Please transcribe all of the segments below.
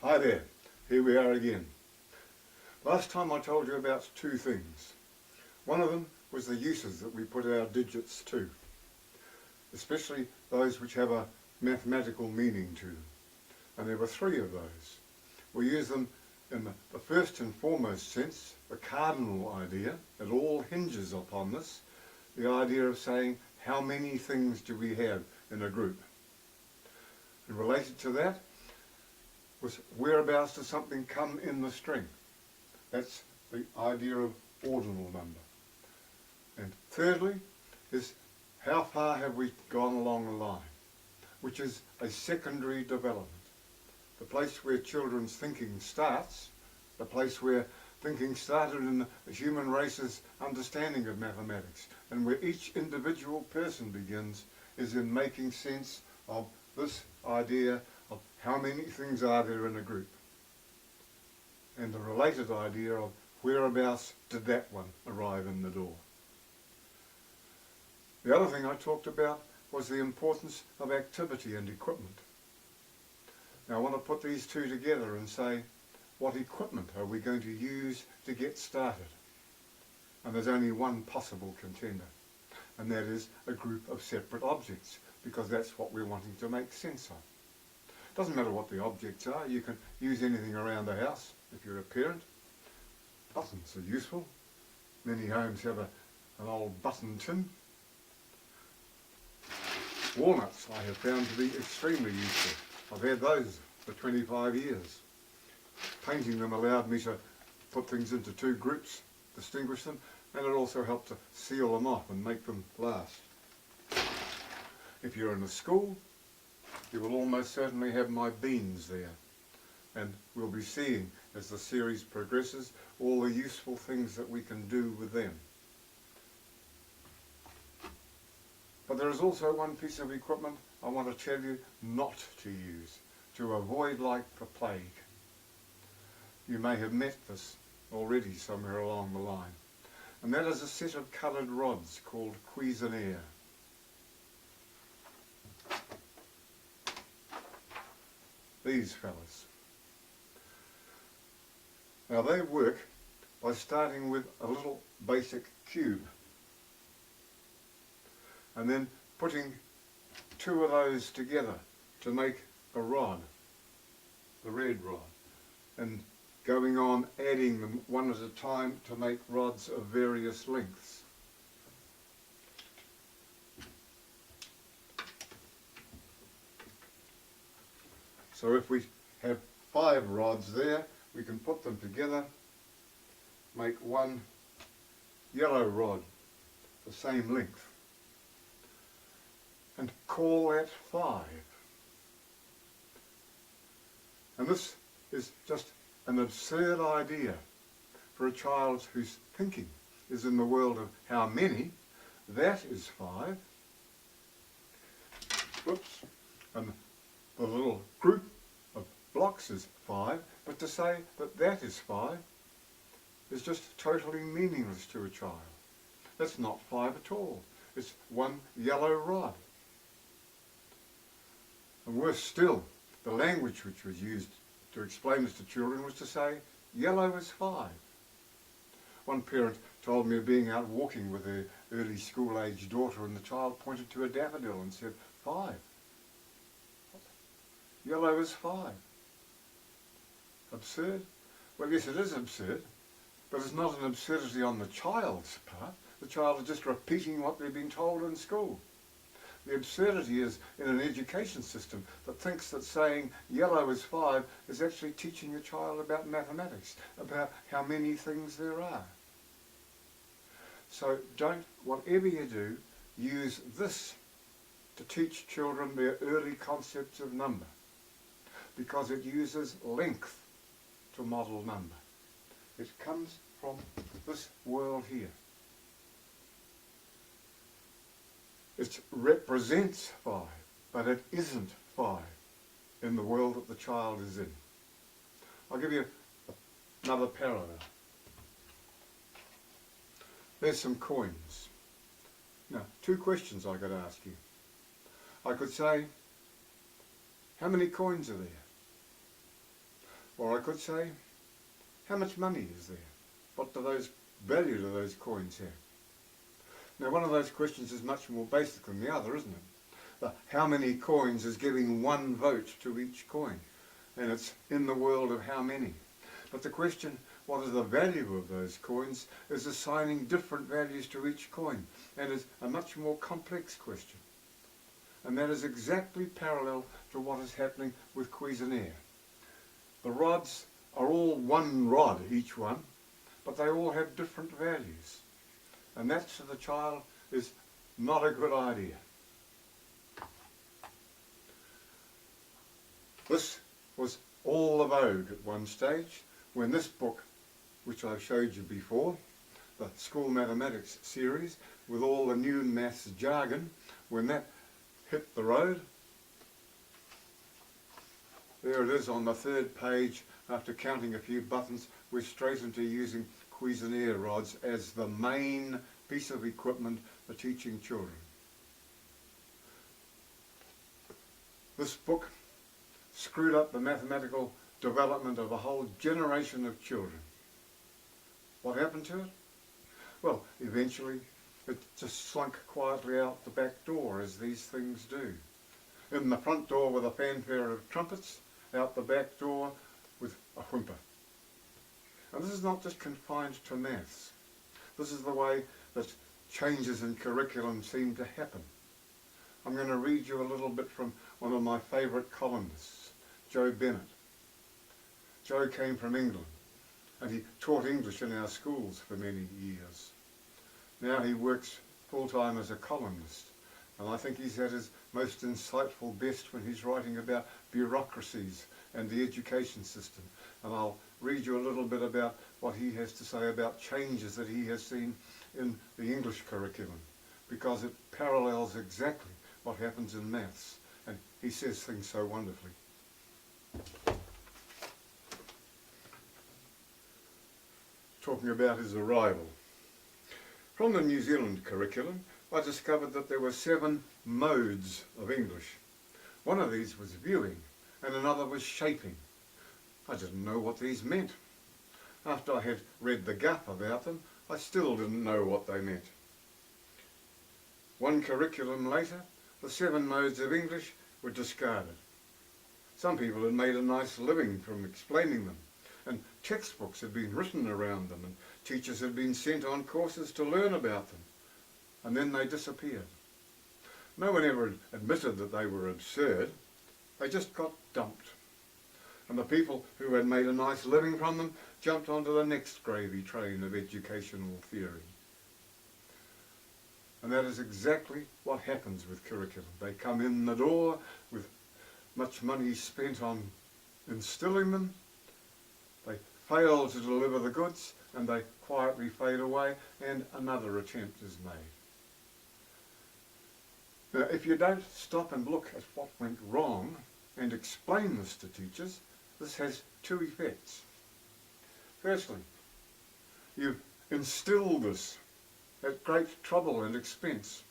Hi there, here we are again. Last time I told you about two things. One of them was the uses that we put our digits to, especially those which have a mathematical meaning to them. And there were three of those. We use them in the first and foremost sense, the cardinal idea. It all hinges upon this, the idea of saying how many things do we have in a group. And related to that was whereabouts does something come in the string. That's the idea of ordinal number. And thirdly is how far have we gone along the line, which is a secondary development. The place where children's thinking starts, the place where thinking started in the human race's understanding of mathematics, and where each individual person begins is in making sense of this idea of how many things are there in a group, and the related idea of whereabouts did that one arrive in the door. The other thing I talked about was the importance of activity and equipment. Now I want to put these two together and say, what equipment are we going to use to get started? And there's only one possible contender, and that is a group of separate objects, because that's what we're wanting to make sense of. Doesn't matter what the objects are, you can use anything around the house if you're a parent. Buttons are useful. Many homes have an old button tin. Walnuts I have found to be extremely useful. I've had those for 25 years. Painting them allowed me to put things into two groups, distinguish them, and it also helped to seal them off and make them last. If you're in a school, you will almost certainly have my beans there, and we'll be seeing as the series progresses all the useful things that we can do with them. But there is also one piece of equipment I want to tell you not to use, to avoid like the plague. You may have met this already somewhere along the line, and that is a set of coloured rods called Cuisenaire. These fellas. Now they work by starting with a little basic cube and then putting two of those together to make a rod, the red rod, and going on adding them one at a time to make rods of various lengths. So if we have 5 rods there, we can put them together, make one yellow rod the same length, and call that 5. And this is just an absurd idea for a child whose thinking is in the world of how many. That is 5. Whoops. And the little group of blocks is 5, but to say that that is 5 is just totally meaningless to a child. That's not 5 at all. It's one yellow rod. And worse still, the language which was used to explain this to children was to say, yellow is 5. One parent told me of being out walking with her early school-age daughter, and the child pointed to a daffodil and said, 5. Yellow is 5. Absurd? Well, yes, it is absurd, but it's not an absurdity on the child's part. The child is just repeating what they've been told in school. The absurdity is in an education system that thinks that saying yellow is 5 is actually teaching a child about mathematics, about how many things there are. So don't, whatever you do, use this to teach children their early concepts of number, because it uses length to model number. It comes from this world here. It represents 5, but it isn't 5 in the world that the child is in. I'll give you another parallel. There's some coins. Now, 2 questions I could ask you. I could say, how many coins are there? Or I could say, how much money is there? What value do those coins have? Now one of those questions is much more basic than the other, isn't it? How many coins is giving one vote to each coin? And it's in the world of how many. But the question, what is the value of those coins, is assigning different values to each coin, and is a much more complex question. And that is exactly parallel to what is happening with Cuisenaire. The rods are all one rod, each one, but they all have different values. And that to the child is not a good idea. This was all the vogue at one stage when this book, which I've showed you before, the School Mathematics series, with all the new maths jargon, when that hit the road, there it is on the third page. After counting a few buttons, we're straight into using Cuisenaire rods as the main piece of equipment for teaching children. This book screwed up the mathematical development of a whole generation of children. What happened to it? Well, eventually it just slunk quietly out the back door, as these things do. In the front door with a fanfare of trumpets, out the back door with a whimper. And this is not just confined to maths. This is the way that changes in curriculum seem to happen. I'm going to read you a little bit from one of my favourite columnists, Joe Bennett. Joe came from England, and he taught English in our schools for many years. Now he works full-time as a columnist, and I think he's at his most insightful best when he's writing about bureaucracies and the education system. And I'll read you a little bit about what he has to say about changes that he has seen in the English curriculum, because it parallels exactly what happens in maths, and he says things so wonderfully. Talking about his arrival. From the New Zealand curriculum, I discovered that there were 7 modes of English. One of these was viewing, and another was shaping. I didn't know what these meant. After I had read the guff about them, I still didn't know what they meant. One curriculum later, the 7 modes of English were discarded. Some people had made a nice living from explaining them, and textbooks had been written around them, and teachers had been sent on courses to learn about them, and then they disappeared. No one ever admitted that they were absurd. They just got dumped. And the people who had made a nice living from them jumped onto the next gravy train of educational theory. And that is exactly what happens with curriculum. They come in the door with much money spent on instilling them. They fail to deliver the goods, and they quietly fade away, and another attempt is made. Now, if you don't stop and look at what went wrong and explain this to teachers, this has 2 effects. Firstly, you've instilled this at great trouble and expense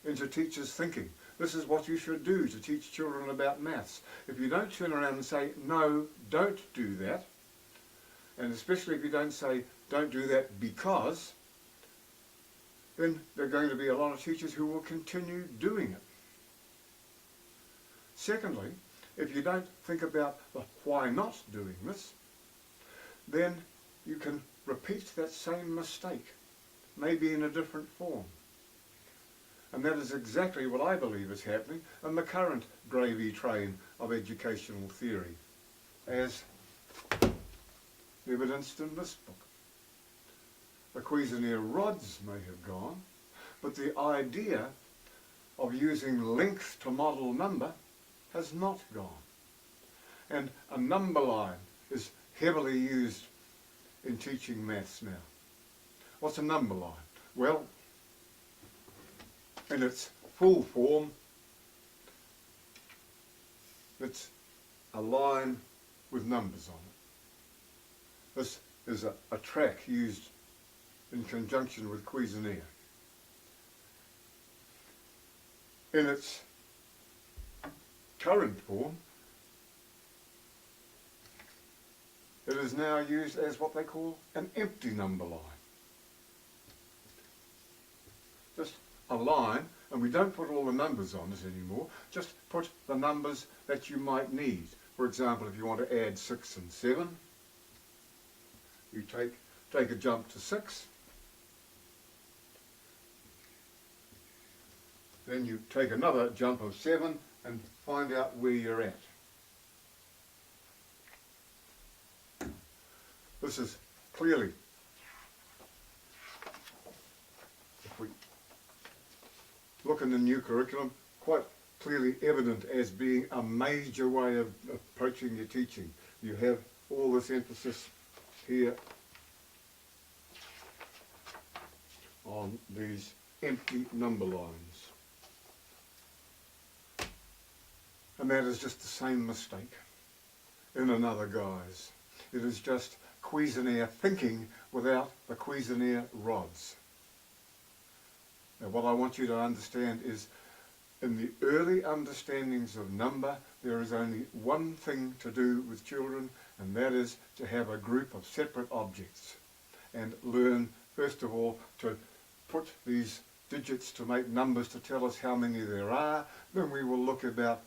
into teachers' thinking. This is what you should do to teach children about maths. If you don't turn around and say, no, don't do that, and especially if you don't say, don't do that because, then there are going to be a lot of teachers who will continue doing it. Secondly, if you don't think about the why not doing this, then you can repeat that same mistake, maybe in a different form. And that is exactly what I believe is happening in the current gravy train of educational theory, as evidenced in this book. The Cuisenaire rods may have gone, but the idea of using length to model number has not gone. And a number line is heavily used in teaching maths now. What's a number line? Well, in its full form, it's a line with numbers on it. This is a track used in conjunction with Cuisenaire. In its current form, is now used as what they call an empty number line. Just a line, and we don't put all the numbers on it anymore, just put the numbers that you might need. For example, if you want to add 6 and 7, you take a jump to 6, then you take another jump of 7 and find out where you're at. This is clearly, if we look in the new curriculum, quite clearly evident as being a major way of approaching your teaching. You have all this emphasis here on these empty number lines. And that is just the same mistake in another guise. It is just Cuisenaire thinking without the Cuisenaire rods. Now what I want you to understand is, in the early understandings of number, there is only one thing to do with children, and that is to have a group of separate objects and learn, first of all, to put these digits to make numbers to tell us how many there are. Then we will look about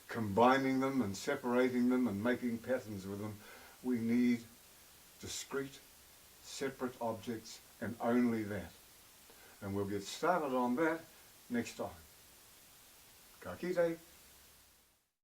combining them and separating them and making patterns with them. We need discrete, separate objects, and only that. And we'll get started on that next time. Ka kite.